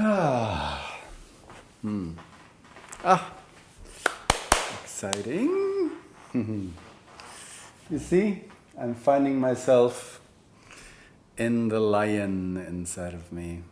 Ah, ah, exciting. You see, I'm finding myself in the lion inside of me.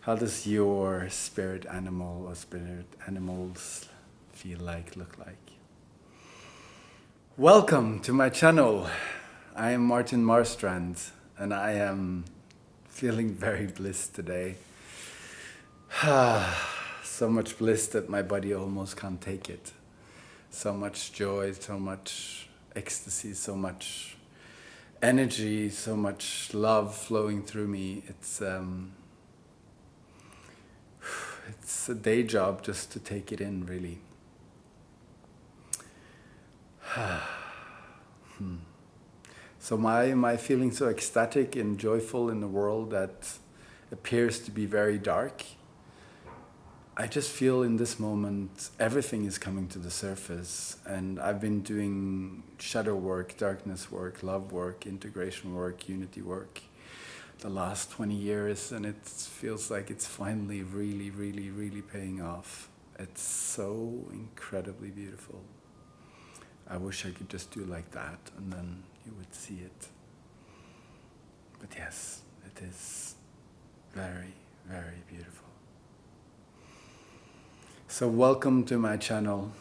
How does your spirit animal or spirit animals look like? Welcome to my channel. I am Martin Marstrand and I am feeling very bliss today. So much bliss that my body almost can't take it. So much joy, so much ecstasy, so much energy, so much love flowing through me. It's a day job just to take it in, really. So am I feeling so ecstatic and joyful in a world that appears to be very dark? I just feel in this moment everything is coming to the surface, and I've been doing shadow work, darkness work, love work, integration work, unity work the last 20 years, and it feels like it's finally really, really, really paying off. It's so incredibly beautiful. I wish I could just do like that and then you would see it. But yes, it is very, very beautiful. So welcome to my channel.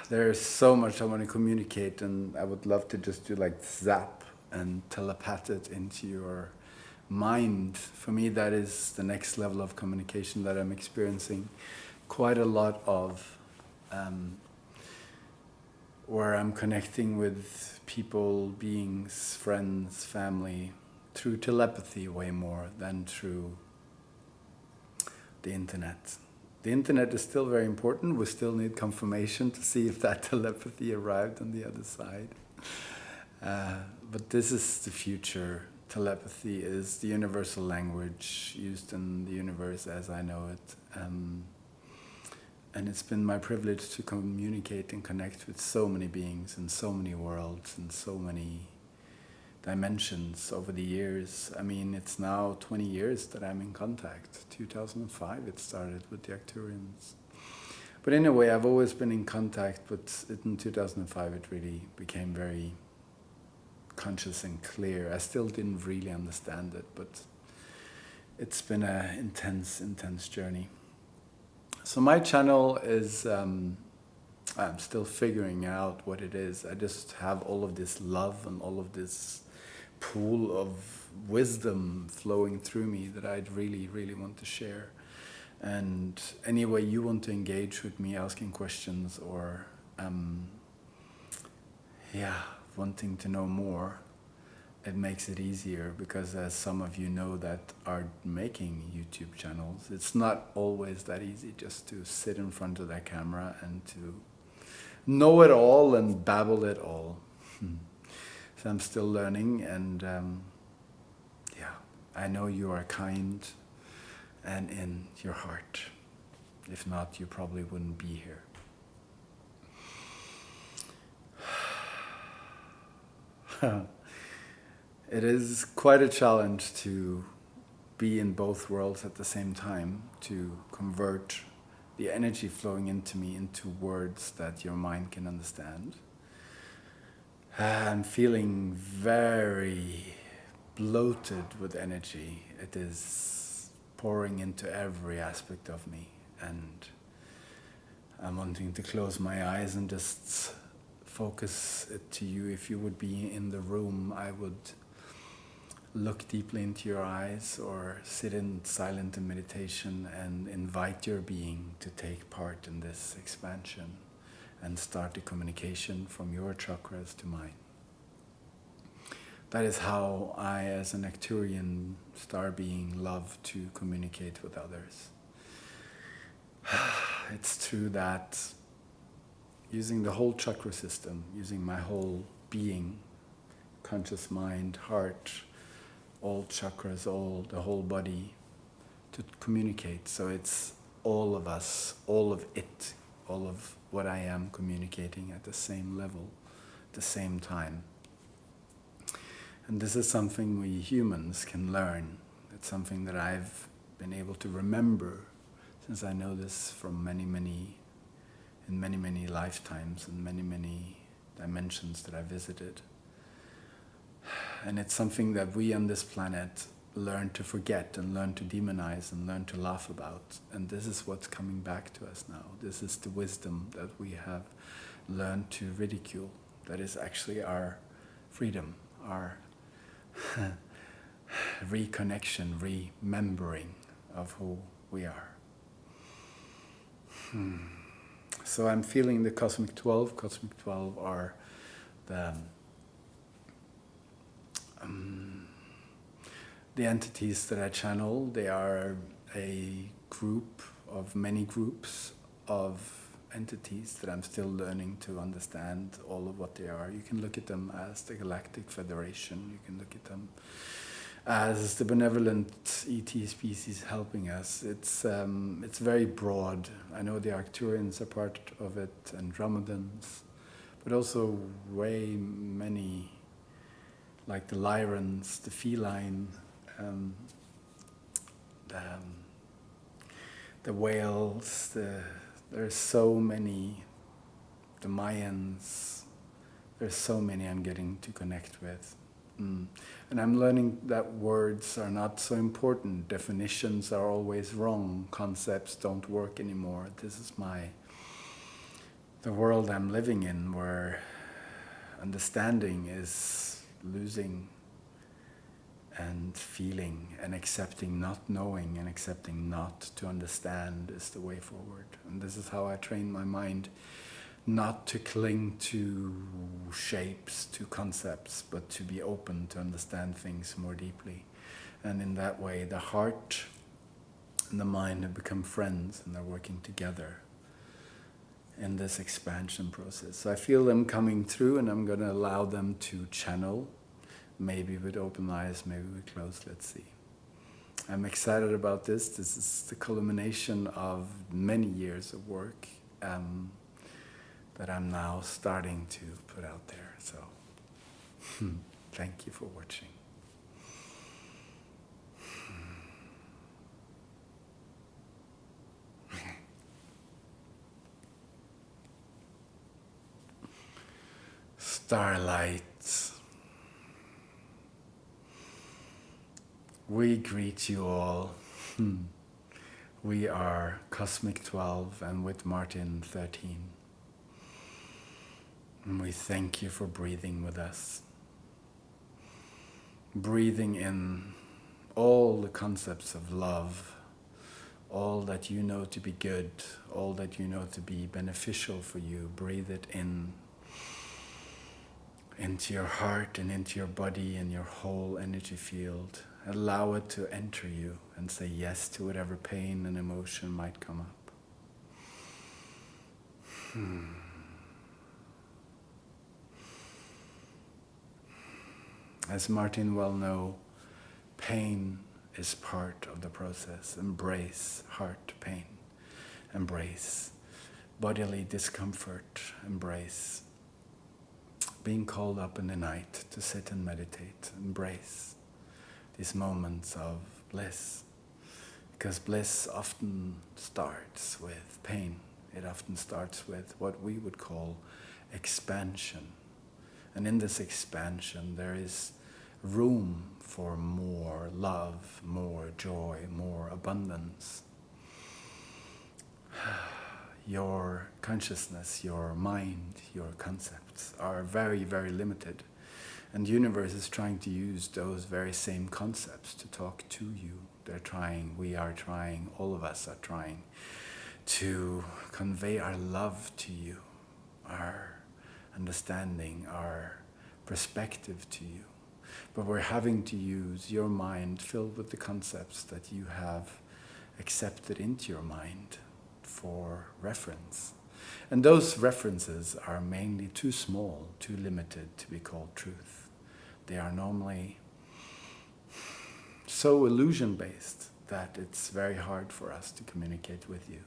There's so much I want to communicate, and I would love to just do like zap and telepath it into your mind. For me, that is the next level of communication that I'm experiencing quite a lot of, where I'm connecting with people, beings, friends, family, through telepathy way more than through the internet. The internet is still very important. We still need confirmation to see if that telepathy arrived on the other side. But this is the future. Telepathy is the universal language used in the universe as I know it. And it's been my privilege to communicate and connect with so many beings in so many worlds and so many dimensions over the years. I mean, it's now 20 years that I'm in contact. 2005 it started with the Arcturians. But in a way, I've always been in contact, but in 2005 it really became very conscious and clear. I still didn't really understand it, but it's been an intense, intense journey. So my channel is, I'm still figuring out what it is. I just have all of this love and all of this pool of wisdom flowing through me that I'd really, really want to share. And any way you want to engage with me, asking questions or, wanting to know more, it makes it easier, because as some of you know that are making YouTube channels, it's not always that easy just to sit in front of that camera and to know it all and babble it all. So I'm still learning, and I know you are kind and in your heart. If not, you probably wouldn't be here. It is quite a challenge to be in both worlds at the same time, to convert the energy flowing into me into words that your mind can understand. I'm feeling very bloated with energy. It is pouring into every aspect of me, and I'm wanting to close my eyes and just focus it to you. If you would be in the room, I would look deeply into your eyes or sit in silent in meditation and invite your being to take part in this expansion and start the communication from your chakras to mine. That is how I, as an Arcturian star being, love to communicate with others. It's through that, using the whole chakra system, using my whole being, conscious mind, heart, all chakras, the whole body, to communicate. So it's all of us, all of it, all of what I am communicating at the same level, at the same time. And this is something we humans can learn. It's something that I've been able to remember since I know this from many lifetimes and many dimensions that I visited. And it's something that we on this planet learn to forget and learn to demonize and learn to laugh about. And this is what's coming back to us now. This is the wisdom that we have learned to ridicule. That is actually our freedom, our reconnection, remembering of who we are. So I'm feeling the Cosmic 12. Cosmic 12 are the entities that I channel. They are a group of many groups of entities that I'm still learning to understand all of what they are. You can look at them as the Galactic Federation. You can look at them as the benevolent ET species helping us. It's very broad. I know the Arcturians are part of it, Andromedans, but also way many, like the Lyrans, the feline, the whales, there's so many, the Mayans, there's so many I'm getting to connect with. And I'm learning that words are not so important. Definitions are always wrong. Concepts don't work anymore. This is the world I'm living in, where understanding is losing and feeling and accepting not knowing and accepting not to understand is the way forward. And this is how I train my mind not to cling to shapes, to concepts, but to be open to understand things more deeply. And in that way, the heart and the mind have become friends and they're working together in this expansion process. So I feel them coming through, and I'm going to allow them to channel, maybe with open eyes, maybe with closed, let's see. I'm excited about this. This is the culmination of many years of work that I'm now starting to put out there. So, thank you for watching. Starlight, we greet you all. We are Cosmic 12 and with Martin 13. And we thank you for breathing with us. Breathing in all the concepts of love, all that you know to be good, all that you know to be beneficial for you. Breathe it in, into your heart and into your body and your whole energy field. Allow it to enter you and say yes to whatever pain and emotion might come up. As Martin well knows, pain is part of the process. Embrace heart pain. Embrace bodily discomfort. Embrace being called up in the night to sit and meditate. Embrace these moments of bliss. Because bliss often starts with pain. It often starts with what we would call expansion. And in this expansion there is room for more love, more joy, more abundance. Your consciousness, your mind, your concepts are very, very limited. And the universe is trying to use those very same concepts to talk to you. They're trying, we are trying, all of us are trying to convey our love to you, our understanding, our perspective to you. But we're having to use your mind filled with the concepts that you have accepted into your mind for reference. And those references are mainly too small, too limited to be called truth. They are normally so illusion-based that it's very hard for us to communicate with you.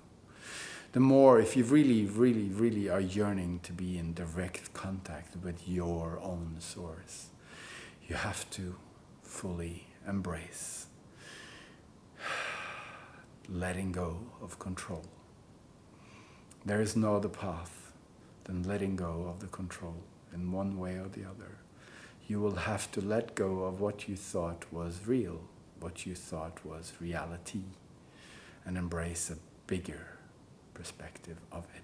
The more, if you really are yearning to be in direct contact with your own source, you have to fully embrace letting go of control. There is no other path than letting go of the control in one way or the other. You will have to let go of what you thought was real, what you thought was reality, and embrace a bigger perspective of it.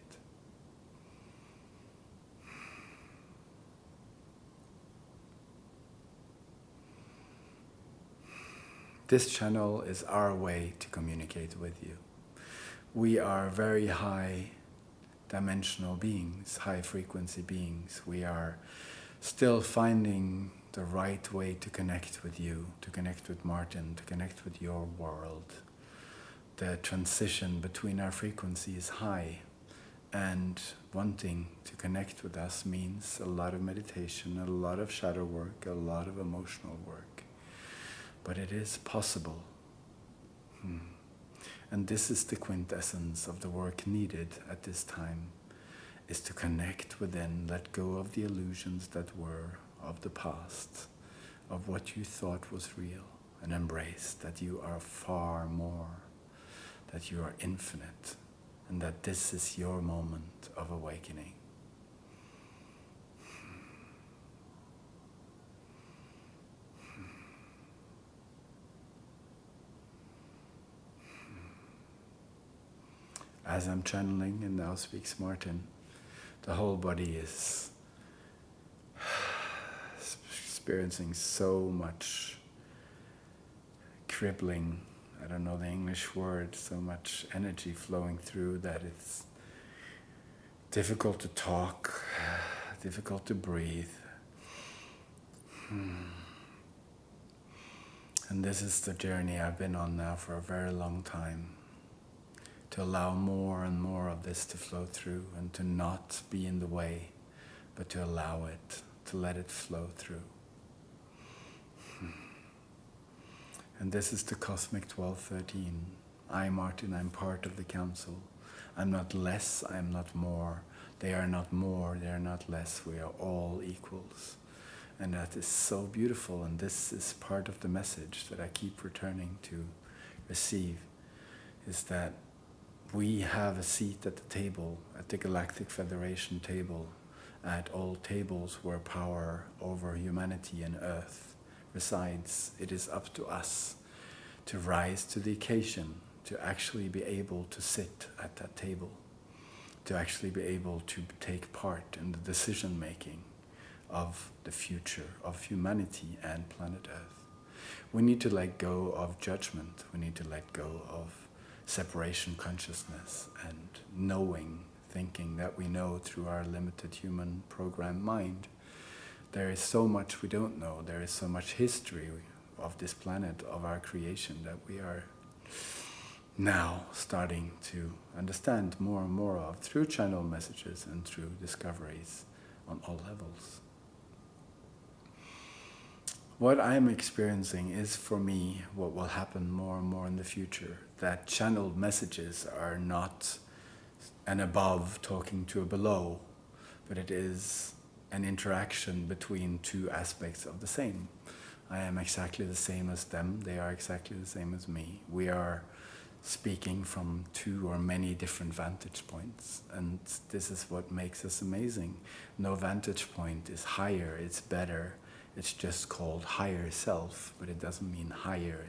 This channel is our way to communicate with you. We are very high dimensional beings, high frequency beings. We are still finding the right way to connect with you, to connect with Martin, to connect with your world. The transition between our frequency is high, and wanting to connect with us means a lot of meditation, a lot of shadow work, a lot of emotional work. But it is possible. And this is the quintessence of the work needed at this time, is to connect within, let go of the illusions that were of the past, of what you thought was real, and embrace that you are far more, that you are infinite, and that this is your moment of awakening. As I'm channeling, and now speaks Martin, the whole body is experiencing so much crippling, I don't know the English word, so much energy flowing through that it's difficult to talk, difficult to breathe. And this is the journey I've been on now for a very long time, to allow more and more of this to flow through and to not be in the way, but to allow it, to let it flow through. And this is the Cosmic 1213. I, Martin, I'm part of the council. I'm not less, I'm not more. They are not more, they are not less. We are all equals. And that is so beautiful, and this is part of the message that I keep returning to receive, is that we have a seat at the table, at the Galactic Federation table, at all tables where power over humanity and Earth resides. It is up to us to rise to the occasion, to actually be able to sit at that table, to actually be able to take part in the decision making of the future of humanity and planet Earth. We need to let go of judgment. We need to let go of separation consciousness and knowing, thinking that we know through our limited human programmed mind. There is so much we don't know. There is so much history of this planet, of our creation, that we are now starting to understand more and more of through channel messages and through discoveries on all levels. What I am experiencing is, for me, what will happen more and more in the future, that channeled messages are not an above talking to a below, but it is an interaction between two aspects of the same. I am exactly the same as them, they are exactly the same as me. We are speaking from two or many different vantage points, and this is what makes us amazing. No vantage point is higher, it's better. It's just called higher self, but it doesn't mean higher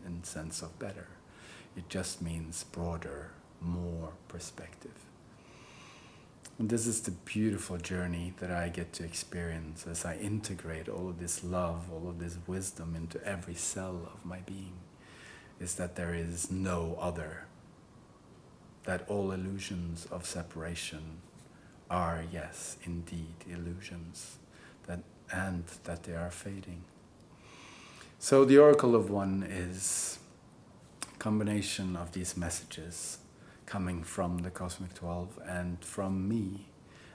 in sense of better. It just means broader, more perspective. And this is the beautiful journey that I get to experience as I integrate all of this love, all of this wisdom into every cell of my being, is that there is no other. That all illusions of separation are, yes, indeed, illusions. And that they are fading. So the Oracle of One is a combination of these messages coming from the Cosmic 12 and from me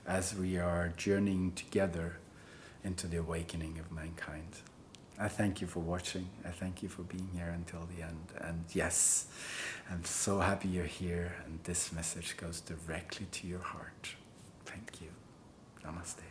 as we are journeying together into the awakening of mankind. I thank you for watching. I thank you for being here until the end. And yes, I'm so happy you're here, and this message goes directly to your heart. Thank you. Namaste.